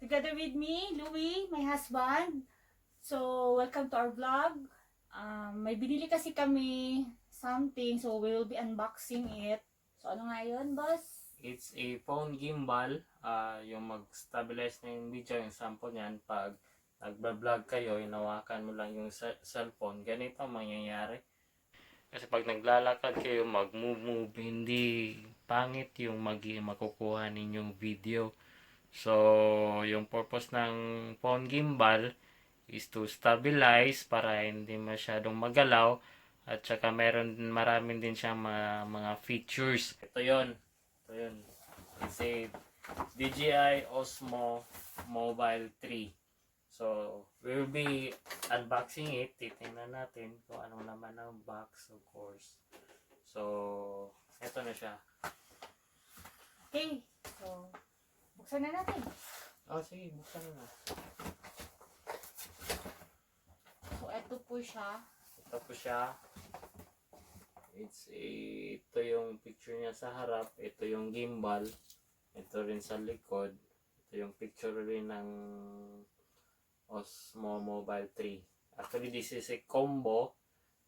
Together with me, Louie, my husband. So, welcome to our vlog. May binili kasi kami something, so we will be unboxing it. So, ano nga yun, boss? It's a phone gimbal. Yung mag-stabilize na yung video, yung sample niyan. Pag nagba-vlog kayo, hinawakan mo lang yung cellphone. Ganito ang mangyayari. Kasi pag naglalakad kayo, mag-move, hindi pangit yung makukuha ninyong video. So, yung purpose ng phone gimbal is to stabilize para hindi masyadong magalaw. At saka maraming din siyang mga features. Ito yon. It's a DJI Osmo Mobile 3. So, we will be unboxing it. Titingnan natin kung anong laman ng box, of course. So, eto na siya. Okay, so, buksan na natin. Sige, buksan na. So, eto po siya. Ito po siya. Ito yung picture niya sa harap. Ito yung gimbal. Ito rin sa likod. Ito yung picture rin ng Osmo Mobile 3. Actually, this is a combo.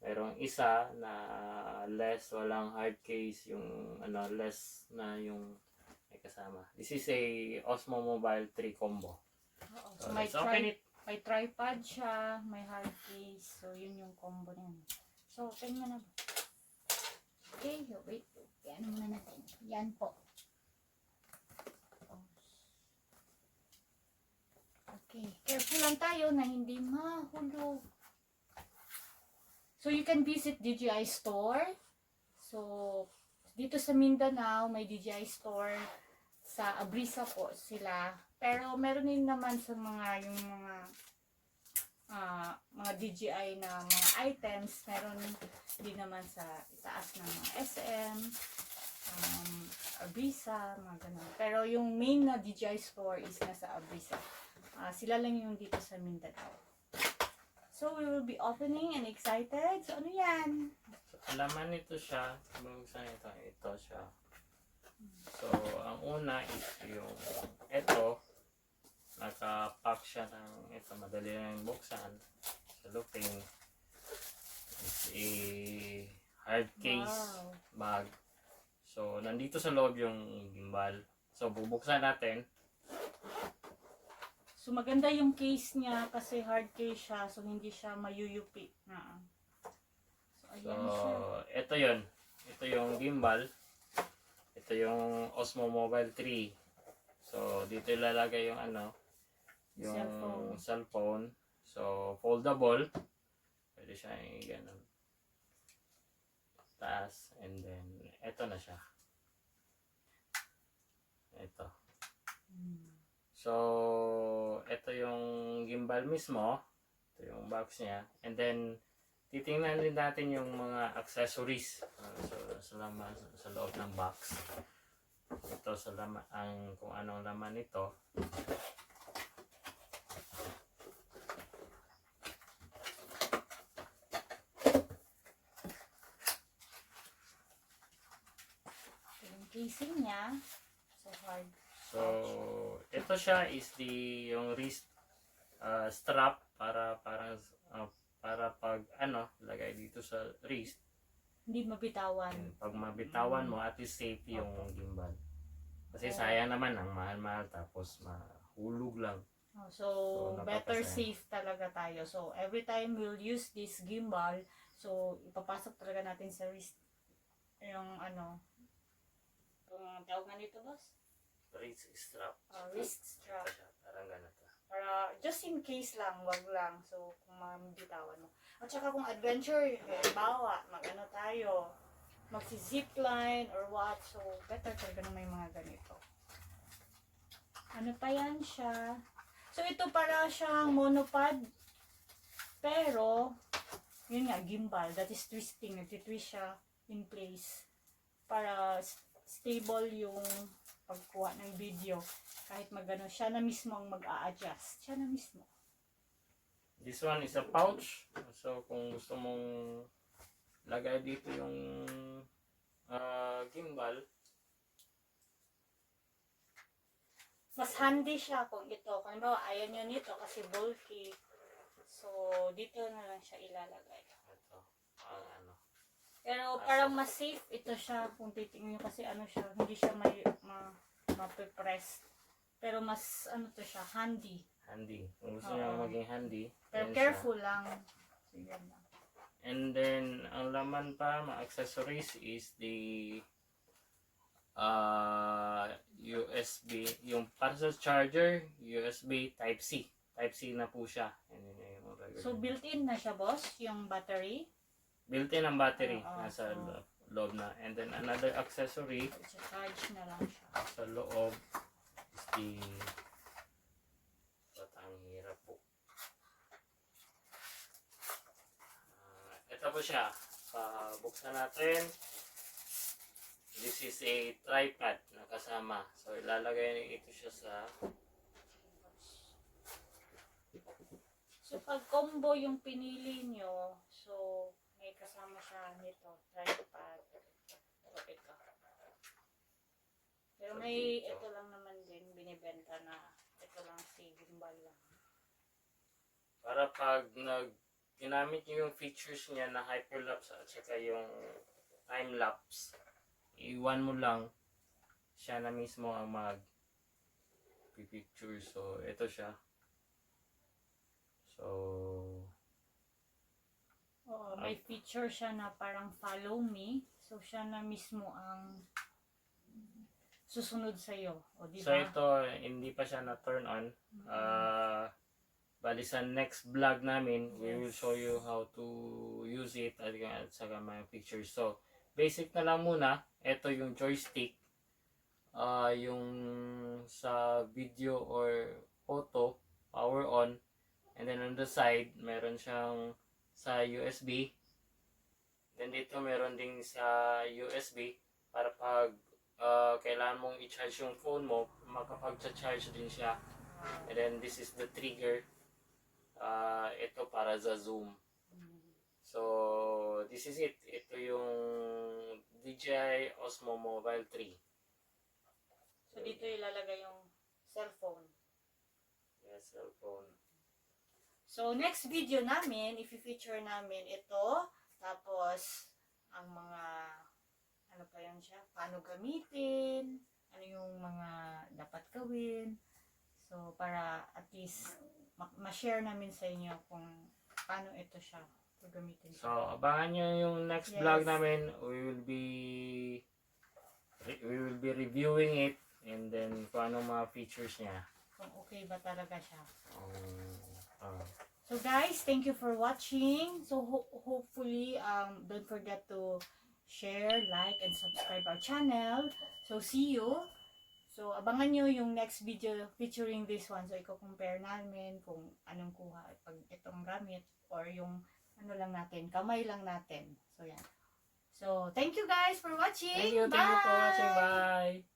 Merong isa na walang hard case. Yung less na yung may kasama. This is a Osmo Mobile 3 combo. So, let's open it. May tripod siya, may hard case. So, yun yung combo niya. So, tingnan na ba? Okay, wait. Yan muna natin. Yan po. Okay, careful lang tayo na hindi mahulog. So, you can visit DJI store. So, dito sa Mindanao, may DJI store. Sa Abrisa po sila. Pero, meron din naman sa yung mga DJI na mga items. Meron din naman sa itaas ng mga SM, Abrisa, mga ganun. Pero, yung main na DJI store is nasa Abrisa. Sila lang yung dito sa Mindanao. So, we will be opening and excited. So, ano yan? So, alaman nito siya. Buksan ito. Ito siya. So, ang una is yung ito. Nakapack siya ng ito. Madali lang yung buksan. Sa looking. It's a hard case bag. So, nandito sa loob yung gimbal. So, bubuksan natin. So, maganda yung case niya kasi hard case siya. So, hindi siya mayuyupi. So, ayan siya. Ito yun. Ito yung gimbal. Ito yung Osmo Mobile 3. So, dito ilalagay yung yung cellphone. So, foldable. Pwede siya yung ganun. Taas. And then, ito na siya. Ito. So, ito yung gimbal mismo. Ito yung box niya. And then, titingnan din natin yung mga accessories sa loob ng box. Ito sa laman, kung anong laman nito. Yung casing niya. So, hard. So, ito siya is yung wrist strap para pag lagay dito sa wrist. Hindi mabitawan. Pag mabitawan mo, at least safe yung gimbal. Kasi sayang naman ang mahal-mahal tapos mahulog lang. So better safe talaga tayo. So, every time we'll use this gimbal, so ipapasok talaga natin sa wrist yung kung tawag nga nito, boss? Wrist strap. Wrist strap. Parang ganito. Para just in case lang, wag lang. So, kung mabitawan mo. At saka kung adventure, bawa, tayo, magsi-zipline or what. So, better talaga na may mga ganito. Ano pa yan siya? So, ito para siyang monopod. Pero, yun nga, gimbal. That is twisting. Nagtitwist siya in place. Para stable yung pagkuha ng video. Kahit magano, siya na mismo ang mag-a-adjust. Siya na mismo. This one is a pouch. So, kung gusto mong lagay dito yung gimbal, Mas handy siya kung ito. Kung halimbawa, ayaw nyo nito kasi bulky. So, dito na lang siya ilalagay. Ito, ang ano. Pero parang mas safe ito siya kung titingnan nyo kasi ano siya, hindi siya mapipress. Pero mas ano to siya, handy. Handy. Kung gusto niyo maging handy. Pero yan careful lang. So, yan lang. And then, ang laman pa, mga accessories is the USB, yung para sa charger, USB Type-C. Type-C na po siya. So, built-in na siya, boss, yung battery? Built-in ang battery, nasa loob na. And then, another accessory, charge na lang siya. sa loob is the ang hirap po. Ito po siya. Buksan natin. This is a tripod na kasama. So, ilalagay ito siya sa... So, pag combo yung pinili nyo, so, may kasama siya nito, tripod. So, ito. Pero may ito lang naman din, binibenta na ito lang si gimbal lang. Para pag ginamit nyo yung features niya na hyperlapse at saka yung time-lapse, iwan mo lang siya na mismo ang mag-picture. So, ito siya. So, may feature siya na parang follow me. So, siya na mismo ang susunod sa'yo. O, diba? So, ito, hindi pa siya na-turn on. Bali sa next vlog namin, we will show you how to use it at saka mga pictures. So, basic na lang muna. Ito yung joystick. Yung sa video or photo, power on. And then on the side, meron siyang sa USB. Then dito meron ding sa USB para pag kailangan mong i-charge yung phone mo, makapag-charge din siya. And then this is the trigger. Ito para sa zoom. So, this is it. Ito yung DJI Osmo Mobile 3. So, dito ilalagay yung cellphone. Yes, cellphone. So, next video namin, i-feature namin ito. Tapos, ang mga, ano pa yan siya, paano gamitin, ano yung mga dapat gawin. So, para at least, ma-share namin sa inyo kung paano ito siya gamitin. So, abangan nyo yung next vlog namin. We will be reviewing it and then kung anong mga features niya. Kung okay ba talaga siya. So guys, thank you for watching. So hopefully, don't forget to share, like, and subscribe our channel. So see you. So abangan nyo yung next video featuring this one. So i-compare namin kung anong kuha pag itong gamit or yung ano lang natin, kamay lang natin. So yan. So thank you guys for watching. Thank you for watching. Bye!